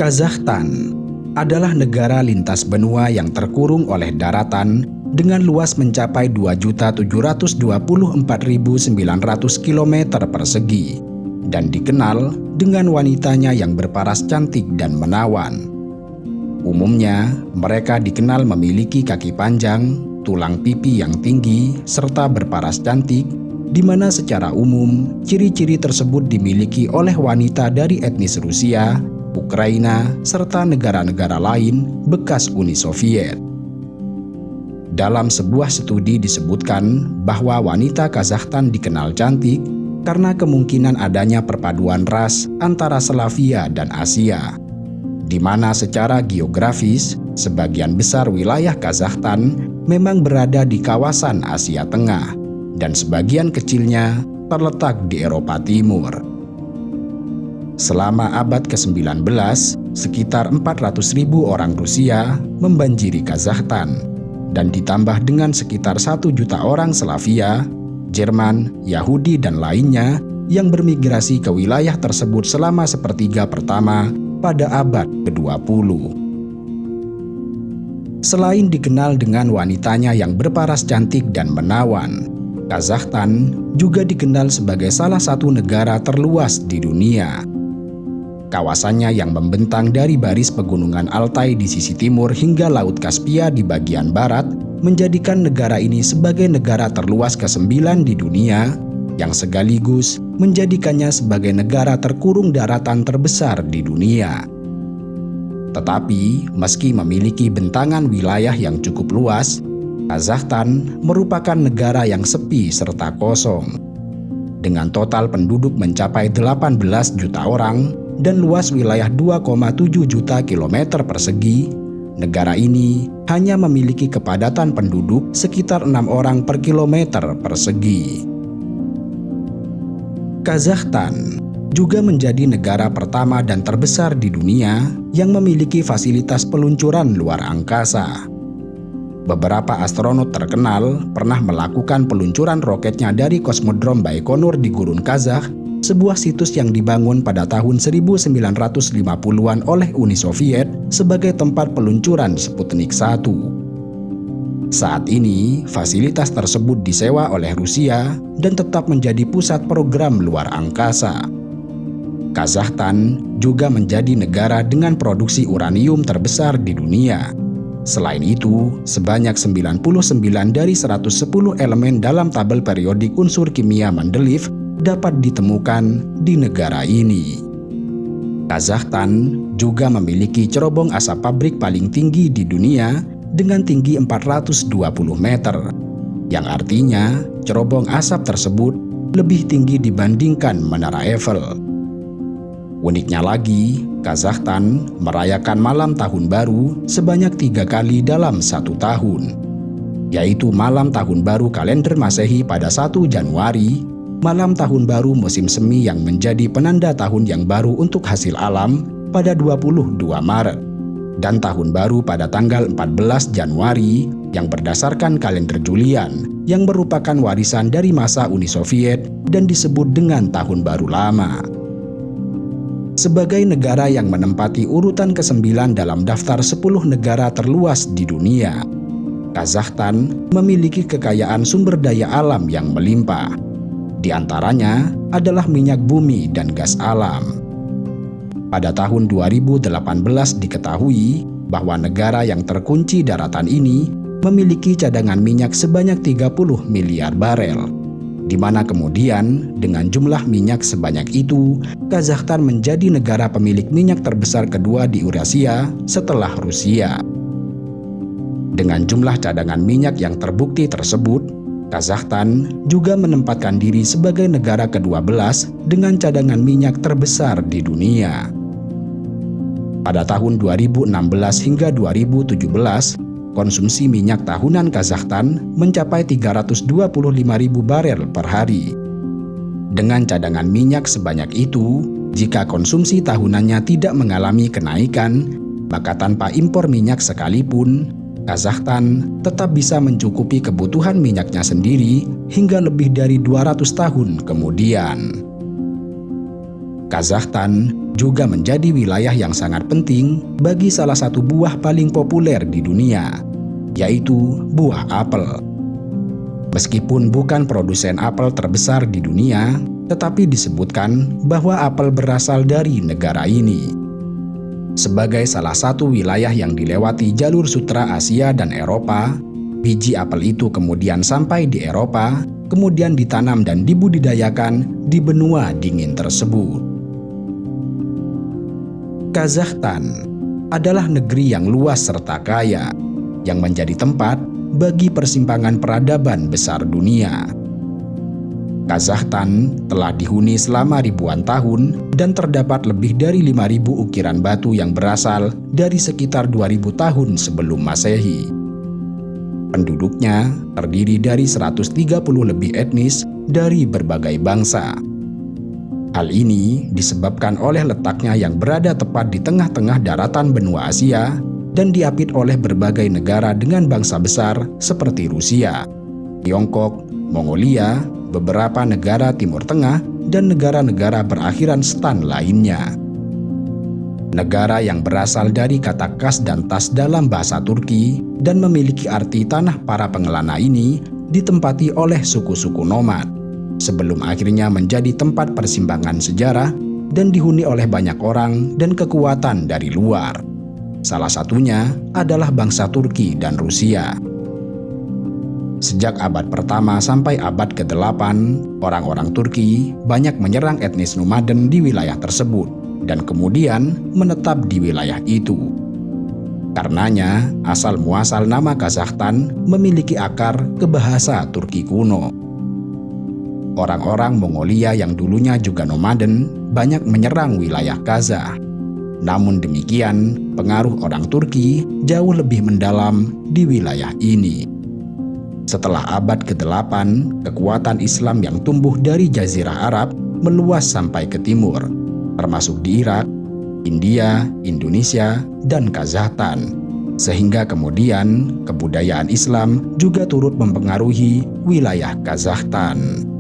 Kazakhstan adalah negara lintas benua yang terkurung oleh daratan dengan luas mencapai 2.724.900 km persegi dan dikenal dengan wanitanya yang berparas cantik dan menawan. Umumnya, mereka dikenal memiliki kaki panjang, tulang pipi yang tinggi, serta berparas cantik, di mana secara umum ciri-ciri tersebut dimiliki oleh wanita dari etnis Rusia, Ukraina, serta negara-negara lain bekas Uni Soviet. Dalam sebuah studi disebutkan bahwa wanita Kazakhstan dikenal cantik karena kemungkinan adanya perpaduan ras antara Slavia dan Asia, di mana secara geografis sebagian besar wilayah Kazakhstan memang berada di kawasan Asia Tengah dan sebagian kecilnya terletak di Eropa Timur. Selama abad ke-19, sekitar 400.000 orang Rusia membanjiri Kazakhstan dan ditambah dengan sekitar 1 juta orang Slavia, Jerman, Yahudi, dan lainnya yang bermigrasi ke wilayah tersebut selama sepertiga pertama pada abad ke-20. Selain dikenal dengan wanitanya yang berparas cantik dan menawan, Kazakhstan juga dikenal sebagai salah satu negara terluas di dunia. Kawasannya yang membentang dari baris pegunungan Altai di sisi timur hingga Laut Kaspia di bagian barat menjadikan negara ini sebagai negara terluas ke-9 di dunia yang sekaligus menjadikannya sebagai negara terkurung daratan terbesar di dunia. Tetapi meski memiliki bentangan wilayah yang cukup luas, Kazakhstan merupakan negara yang sepi serta kosong. Dengan total penduduk mencapai 18 juta orang dan luas wilayah 2,7 juta kilometer persegi, negara ini hanya memiliki kepadatan penduduk sekitar 6 orang per kilometer persegi. Kazakhstan juga menjadi negara pertama dan terbesar di dunia yang memiliki fasilitas peluncuran luar angkasa. Beberapa astronot terkenal pernah melakukan peluncuran roketnya dari Kosmodrom Baikonur di Gurun Kazakh, sebuah situs yang dibangun pada tahun 1950-an oleh Uni Soviet sebagai tempat peluncuran Sputnik 1. Saat ini, fasilitas tersebut disewa oleh Rusia dan tetap menjadi pusat program luar angkasa. Kazakhstan juga menjadi negara dengan produksi uranium terbesar di dunia. Selain itu, sebanyak 99 dari 110 elemen dalam tabel periodik unsur kimia Mendeleev dapat ditemukan di negara ini. Kazakhstan juga memiliki cerobong asap pabrik paling tinggi di dunia dengan tinggi 420 meter, yang artinya cerobong asap tersebut lebih tinggi dibandingkan Menara Eiffel. Uniknya lagi, Kazakhstan merayakan malam tahun baru sebanyak 3 kali dalam 1 tahun, yaitu malam tahun baru kalender Masehi pada 1 Januari, malam tahun baru musim semi yang menjadi penanda tahun yang baru untuk hasil alam pada 22 Maret, dan tahun baru pada tanggal 14 Januari yang berdasarkan kalender Julian yang merupakan warisan dari masa Uni Soviet dan disebut dengan Tahun Baru Lama. Sebagai negara yang menempati urutan ke-9 dalam daftar 10 negara terluas di dunia, Kazakhstan memiliki kekayaan sumber daya alam yang melimpah. Di antaranya adalah minyak bumi dan gas alam. Pada tahun 2018 diketahui bahwa negara yang terkunci daratan ini memiliki cadangan minyak sebanyak 30 miliar barel, di mana kemudian dengan jumlah minyak sebanyak itu, Kazakhstan menjadi negara pemilik minyak terbesar kedua di Eurasia setelah Rusia. Dengan jumlah cadangan minyak yang terbukti tersebut, Kazakhstan juga menempatkan diri sebagai negara ke-12 dengan cadangan minyak terbesar di dunia. Pada tahun 2016 hingga 2017, konsumsi minyak tahunan Kazakhstan mencapai 325.000 barel per hari. Dengan cadangan minyak sebanyak itu, jika konsumsi tahunannya tidak mengalami kenaikan, maka tanpa impor minyak sekalipun, Kazakhstan tetap bisa mencukupi kebutuhan minyaknya sendiri hingga lebih dari 200 tahun kemudian. Kazakhstan juga menjadi wilayah yang sangat penting bagi salah satu buah paling populer di dunia, yaitu buah apel. Meskipun bukan produsen apel terbesar di dunia, tetapi disebutkan bahwa apel berasal dari negara ini. Sebagai salah satu wilayah yang dilewati jalur sutra Asia dan Eropa, biji apel itu kemudian sampai di Eropa, kemudian ditanam dan dibudidayakan di benua dingin tersebut. Kazakhstan adalah negeri yang luas serta kaya, yang menjadi tempat bagi persimpangan peradaban besar dunia. Kazakhstan telah dihuni selama ribuan tahun dan terdapat lebih dari 5.000 ukiran batu yang berasal dari sekitar 2.000 tahun sebelum Masehi. Penduduknya terdiri dari 130 lebih etnis dari berbagai bangsa. Hal ini disebabkan oleh letaknya yang berada tepat di tengah-tengah daratan benua Asia dan diapit oleh berbagai negara dengan bangsa besar seperti Rusia, Tiongkok, Mongolia, beberapa negara Timur Tengah, dan negara-negara berakhiran stan lainnya. Negara yang berasal dari kata kas dan tas dalam bahasa Turki dan memiliki arti tanah para pengelana ini ditempati oleh suku-suku nomad, sebelum akhirnya menjadi tempat persimpangan sejarah dan dihuni oleh banyak orang dan kekuatan dari luar. Salah satunya adalah bangsa Turki dan Rusia. Sejak abad pertama sampai abad ke-8, orang-orang Turki banyak menyerang etnis nomaden di wilayah tersebut dan kemudian menetap di wilayah itu. Karenanya, asal-muasal nama Kazakhstan memiliki akar ke bahasa Turki kuno. Orang-orang Mongolia yang dulunya juga nomaden banyak menyerang wilayah Kazakh. Namun demikian, pengaruh orang Turki jauh lebih mendalam di wilayah ini. Setelah abad ke-8, kekuatan Islam yang tumbuh dari Jazirah Arab meluas sampai ke timur, termasuk di Irak, India, Indonesia, dan Kazakhstan. Sehingga kemudian kebudayaan Islam juga turut mempengaruhi wilayah Kazakhstan.